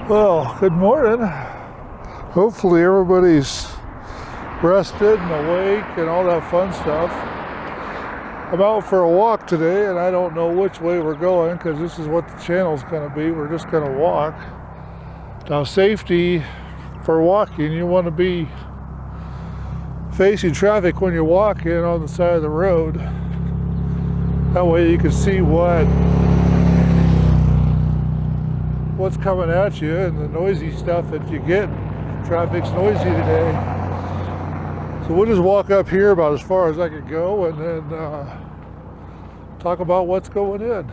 Well, good morning. Hopefully everybody's rested and awake and all that fun stuff. I'm out for a walk today and I don't know which way we're going because this is what the channel's going to be. We're just going to walk. Now, safety for walking, you want to be facing traffic when you're walking on the side of the road. That way you can see what's coming at you and the noisy stuff that you get. Traffic's noisy today. So we'll just walk up here about as far as I could go and then talk about what's going in.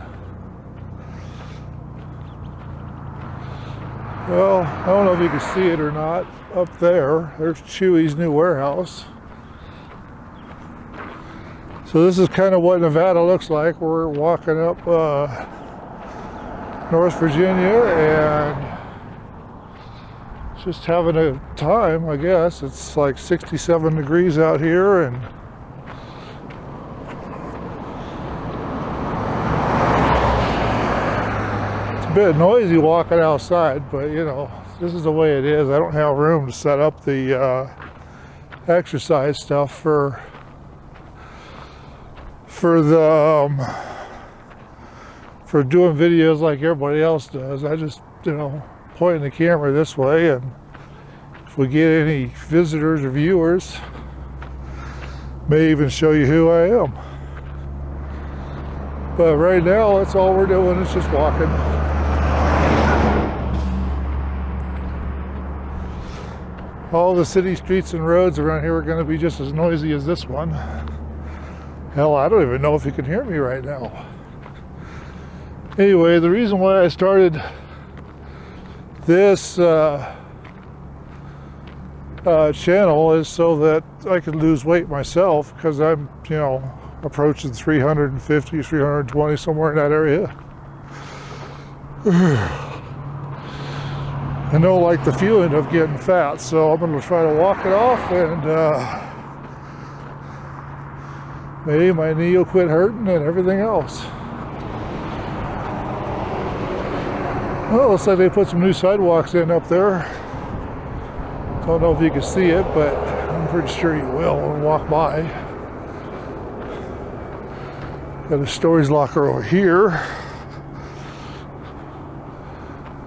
Well, I don't know if you can see it or not. Up there's Chewy's new warehouse. So this is kind of what Nevada looks like. We're walking up North Virginia and just having a time, I guess. It's like 67 degrees out here and it's a bit noisy walking outside, but you know, this is the way it is. I don't have room to set up the exercise stuff for doing videos like everybody else does. I just, pointing the camera this way, and if we get any visitors or viewers, may even show you who I am. But right now, that's all we're doing, is just walking. All the city streets and roads around here are going to be just as noisy as this one. Hell, I don't even know if you can hear me right now. Anyway, the reason why I started this channel is so that I could lose weight myself, because I'm, approaching 350, 320, somewhere in that area. I don't like the feeling of getting fat, so I'm going to try to walk it off, and maybe my knee will quit hurting and everything else. Well, looks like they put some new sidewalks in up there. Don't know if you can see it, but I'm pretty sure you will when we walk by. Got a storage locker over here.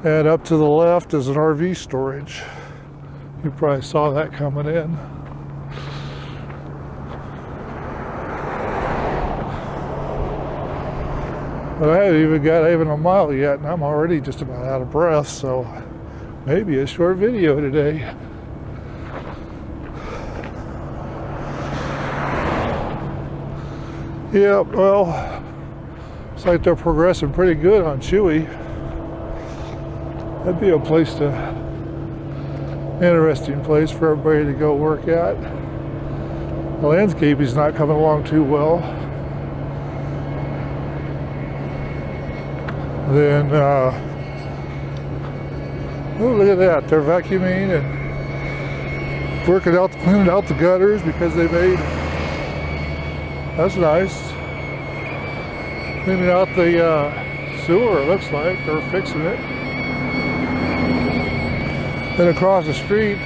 And up to the left is an RV storage. You probably saw that coming in. But I haven't even got a mile yet, and I'm already just about out of breath, so maybe a short video today. Yeah, well, looks like they're progressing pretty good on Chewy. That'd be a interesting place for everybody to go work at. The landscaping's not coming along too well. Then, oh, look at that. They're vacuuming and cleaning out the gutters because they made, that's nice. Cleaning out the sewer, it looks like. They're fixing it. Then across the street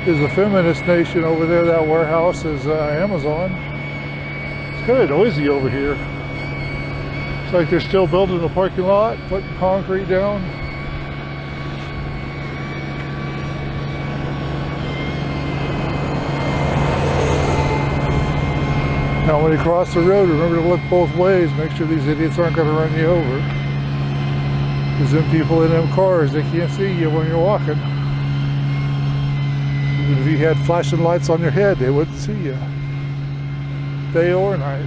is the Feminist Nation over there. That warehouse is Amazon. It's kind of noisy over here. It's like they're still building the parking lot, putting concrete down. Now when you cross the road, remember to look both ways. Make sure these idiots aren't going to run you over. Because them people in them cars, they can't see you when you're walking. Even if you had flashing lights on your head, they wouldn't see you. Day or night.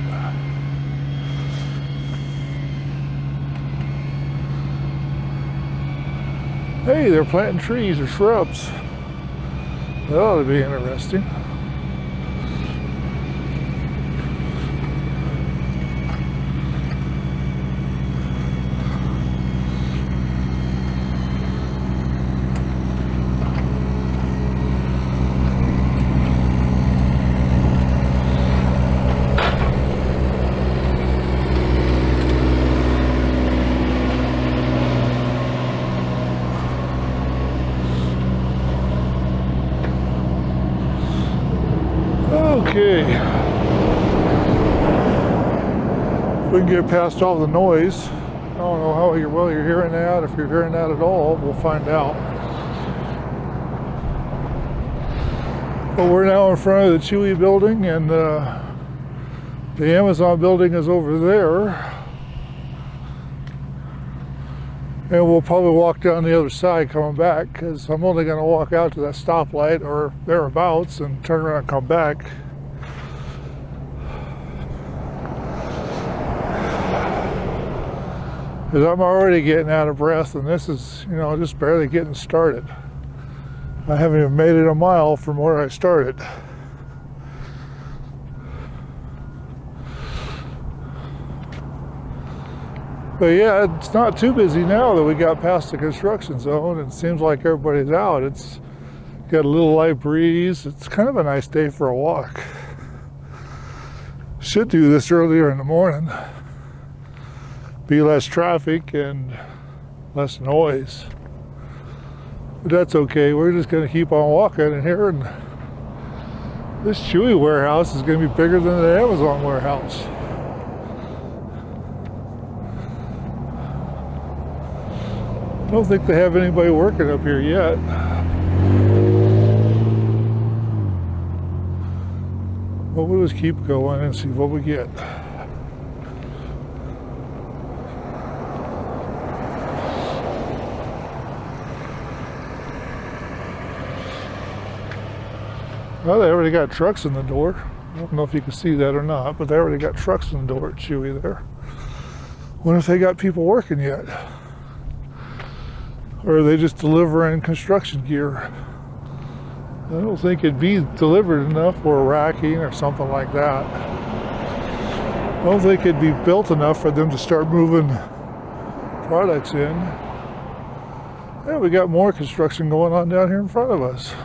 Hey, they're planting trees or shrubs. That ought to be interesting. Okay. If we can get past all the noise. I don't know how well you're hearing that. If you're hearing that at all, we'll find out. But we're now in front of the Chewy building, and the Amazon building is over there. And we'll probably walk down the other side coming back, because I'm only going to walk out to that stoplight or thereabouts and turn around and come back. Because I'm already getting out of breath, and this is, just barely getting started. I haven't even made it a mile from where I started. But yeah, it's not too busy now that we got past the construction zone. It seems like everybody's out. It's got a little light breeze. It's kind of a nice day for a walk. Should do this earlier in the morning. Be less traffic and less noise. But that's okay. We're just going to keep on walking in here, and this Chewy warehouse is going to be bigger than the Amazon warehouse. I don't think they have anybody working up here yet. Well, we'll just keep going and see what we get. Well, they already got trucks in the door. I don't know if you can see that or not, but they already got trucks in the door at Chewy there. Wonder if they got people working yet? Or are they just delivering construction gear? I don't think it'd be delivered enough for racking or something like that. I don't think it'd be built enough for them to start moving products in. Yeah, we got more construction going on down here in front of us.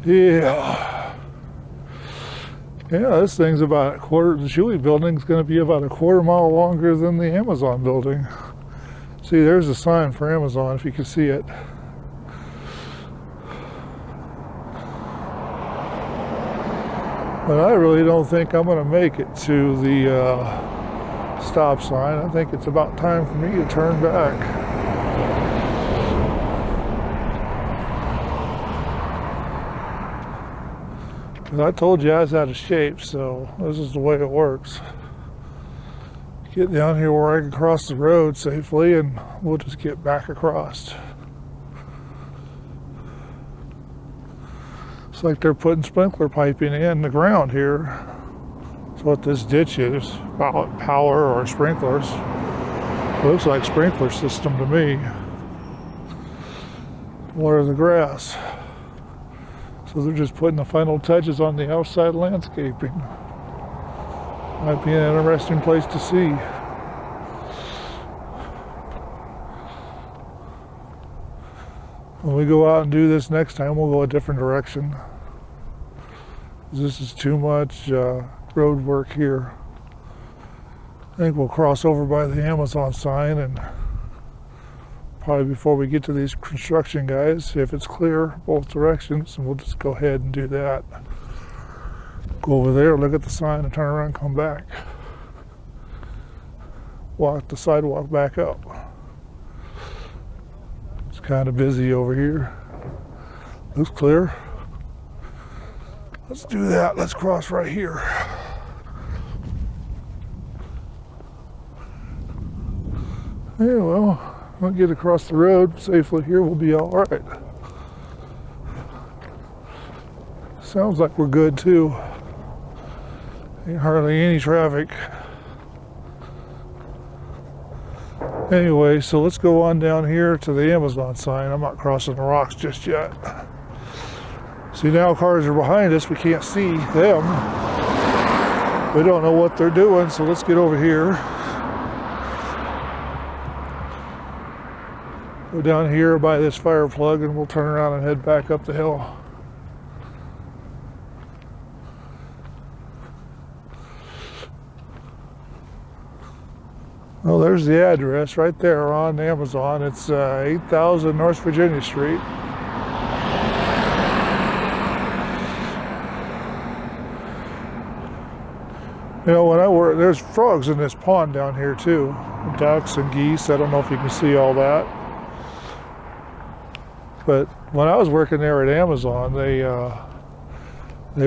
Yeah. Yeah, this thing's about the Chewy building's going to be about a quarter mile longer than the Amazon building. See, there's a sign for Amazon, if you can see it. But I really don't think I'm going to make it to the stop sign. I think it's about time for me to turn back. I told you I was out of shape, so this is the way it works. Get down here where I can cross the road safely, and we'll just get back across. It's like they're putting sprinkler piping in the ground here. That's what this ditch is. Power or sprinklers. It looks like sprinkler system to me. Water the grass. So they're just putting the final touches on the outside landscaping. Might be an interesting place to see. When we go out and do this next time, we'll go a different direction. This is too much road work here. I think we'll cross over by the Amazon sign, and probably before we get to these construction guys, if it's clear both directions, and we'll just go ahead and do that. Go over there, look at the sign, and turn around and come back. Walk the sidewalk back up. It's kind of busy over here. Looks clear. Let's do that. Let's cross right here. Yeah, well, we'll get across the road safely here. We'll be all right. Sounds like we're good too. Ain't hardly any traffic. Anyway, so let's go on down here to the Amazon sign. I'm not crossing the rocks just yet. See, now cars are behind us. We can't see them. We don't know what they're doing, so let's get over here. Go down here by this fire plug, and we'll turn around and head back up the hill. Well, there's the address right there on Amazon. It's 8000 North Virginia Street. You know, when I work, there's frogs in this pond down here too. Ducks and geese. I don't know if you can see all that. But when I was working there at Amazon, they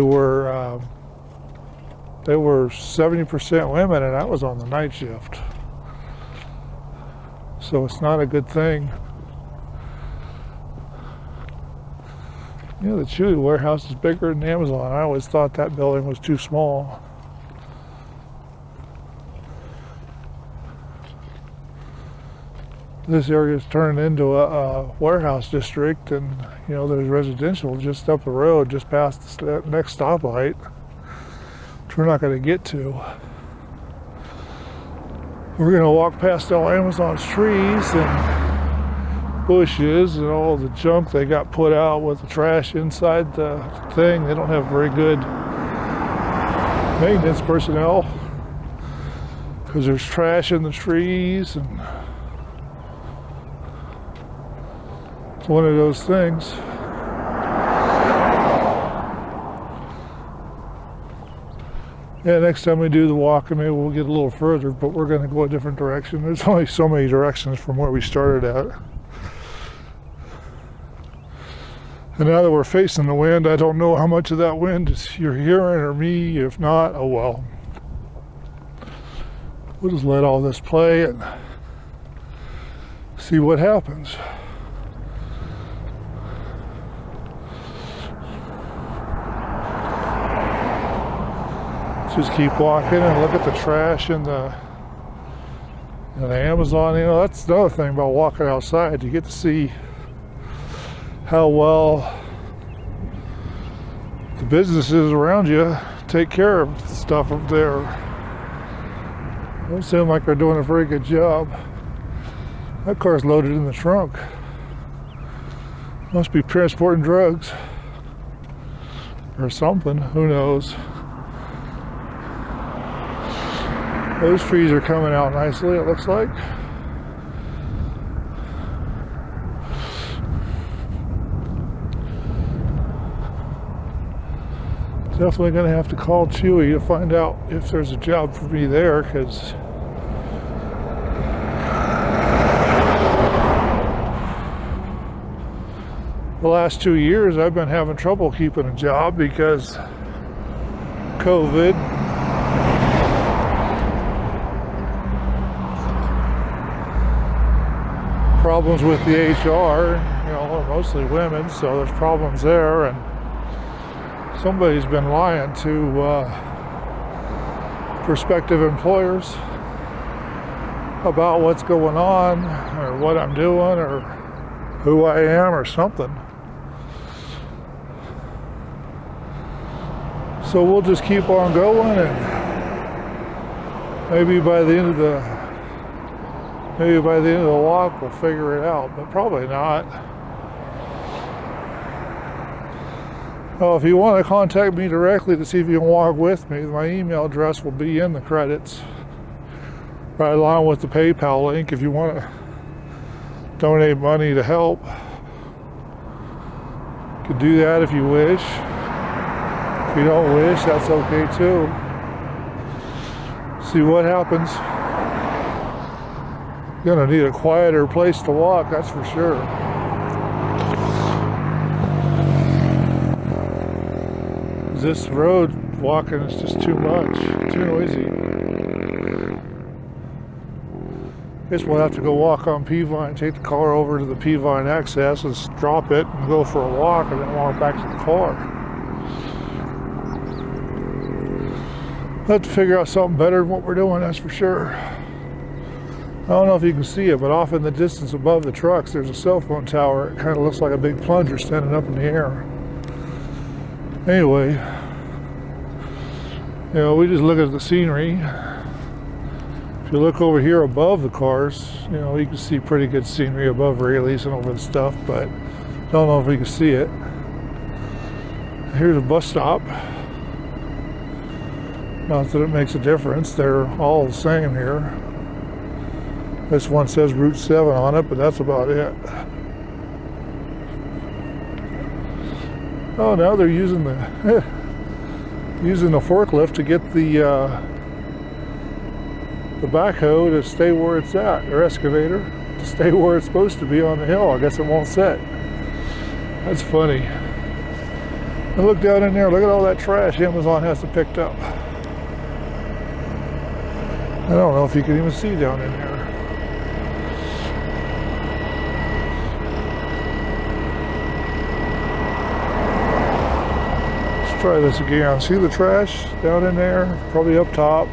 were 70% women, and I was on the night shift. So it's not a good thing. You know, the Chewy warehouse is bigger than Amazon. I always thought that building was too small. This area is turned into a warehouse district, and you know, there's residential just up the road, just past the next stoplight, which we're not going to get to. We're going to walk past all Amazon's trees and bushes and all the junk they got put out with the trash inside the thing. They don't have very good maintenance personnel because there's trash in the trees, and it's one of those things. Yeah, next time we do the walk, maybe we'll get a little further, but we're going to go a different direction. There's only so many directions from where we started at. And now that we're facing the wind, I don't know how much of that wind is you're hearing or me. If not, oh well. We'll just let all this play and see what happens. Just keep walking and look at the trash in the Amazon. You know, that's another thing about walking outside. You get to see how well the businesses around you take care of the stuff up there. Don't seem like they're doing a very good job. That car's loaded in the trunk. Must be transporting drugs or something. Who knows? Those trees are coming out nicely, it looks like. Definitely going to have to call Chewy to find out if there's a job for me there, because the last 2 years I've been having trouble keeping a job because COVID. Problems with the HR, you know, mostly women, so there's problems there, and somebody's been lying to prospective employers about what's going on, or what I'm doing, or who I am, or something. So we'll just keep on going, and maybe by the end of the walk we'll figure it out, but probably not. Oh, if you want to contact me directly to see if you can walk with me, my email address will be in the credits, right along with the PayPal link if you want to donate money to help. You can do that if you wish. If you don't wish, that's okay too. See what happens. Gonna need a quieter place to walk, that's for sure. This road walking is just too much, too noisy. Guess we'll have to go walk on Peavine, take the car over to the Peavine access and drop it and go for a walk, and then walk back to the car. We'll have to figure out something better than what we're doing, that's for sure. I don't know if you can see it, but off in the distance above the trucks, there's a cell phone tower. It kind of looks like a big plunger standing up in the air. Anyway, you know, we just look at the scenery. If you look over here above the cars, you know, you can see pretty good scenery above Rayleigh's and over the stuff, but I don't know if we can see it. Here's a bus stop. Not that it makes a difference, they're all the same here. This one says Route 7 on it, but that's about it. Oh, now they're using the forklift to get the the backhoe to stay where it's at, or excavator to stay where it's supposed to be on the hill. I guess it won't set. That's funny. And look down in there, look at all that trash Amazon hasn't picked up. I don't know if you can even see down in there. Let's try this again. See the trash down in there? Probably up top.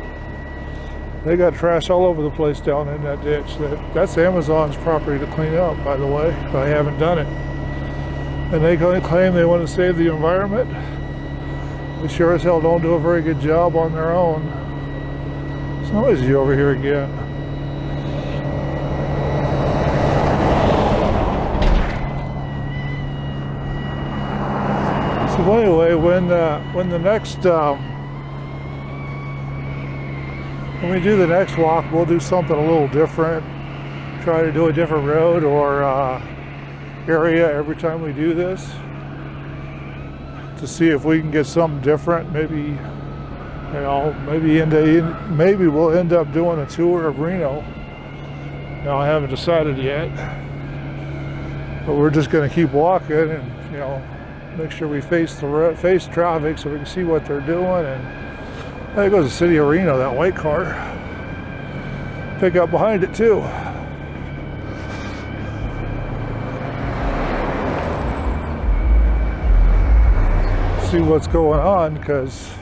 They got trash all over the place down in that ditch. That's Amazon's property to clean up, by the way. I haven't done it. And they claim they want to save the environment. They sure as hell don't do a very good job on their own. It's noisy over here again. So anyway, when the next when we do the next walk, we'll do something a little different. Try to do a different road or area every time we do this, to see if we can get something different. Maybe, you know, maybe we'll end up doing a tour of Reno. Now, I haven't decided yet, but we're just going to keep walking and, you know, make sure we face traffic so we can see what they're doing. And there goes the city of Reno, that white car. Pick up behind it too. See what's going on, because,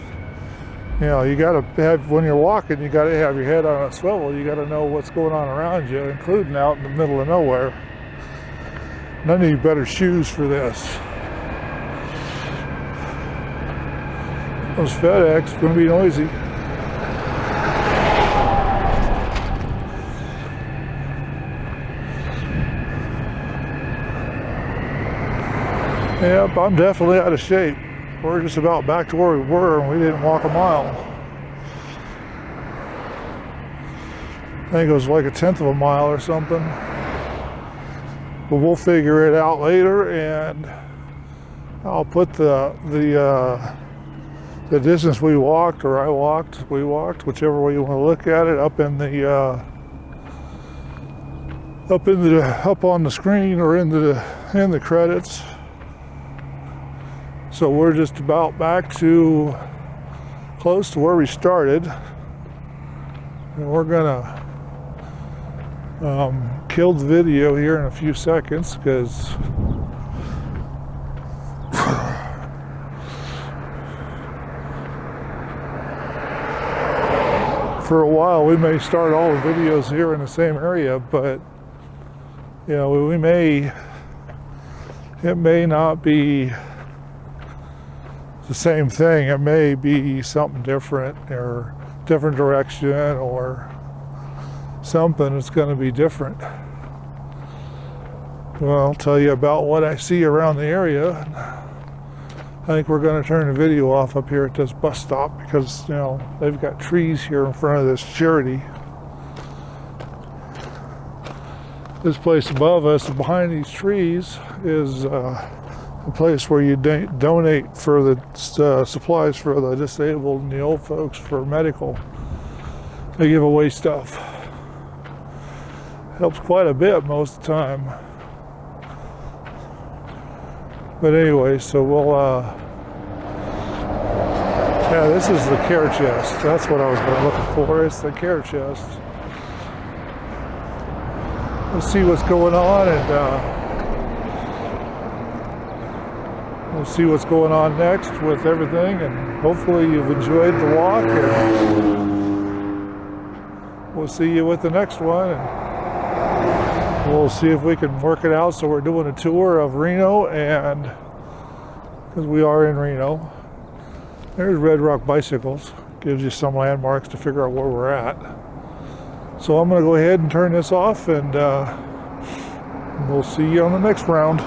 you know, you got to have, when you're walking, you got to have your head on a swivel. You got to know what's going on around you, including out in the middle of nowhere. None of you better shoes for this. Those FedEx going to be noisy. Yep, I'm definitely out of shape. We're just about back to where we were, and we didn't walk a mile. I think it was like 1/10 of a mile or something. But we'll figure it out later, and I'll put the distance we walked, or we walked, whichever way you want to look at it, up on the screen or in the credits. So we're just about back to close to where we started, and we're gonna kill the video here in a few seconds, because for a while we may start all the videos here in the same area, but, you know, it may not be the same thing. It may be something different, or different direction, or something that's going to be different. Well, I'll tell you about what I see around the area. I think we're going to turn the video off up here at this bus stop, because, you know, they've got trees here in front of this charity. This place above us, behind these trees, is a place where you donate for the supplies for the disabled and the old folks for medical. They give away stuff. Helps quite a bit most of the time. But anyway, so we'll yeah, this is the care chest. That's what I was looking for. It's the care chest. We'll see what's going on, and we'll see what's going on next with everything, and hopefully you've enjoyed the walk, and we'll see you with the next one, and we'll see if we can work it out. So we're doing a tour of Reno, and because we are in Reno. There's Red Rock Bicycles. Gives you some landmarks to figure out where we're at. So I'm going to go ahead and turn this off, and we'll see you on the next round.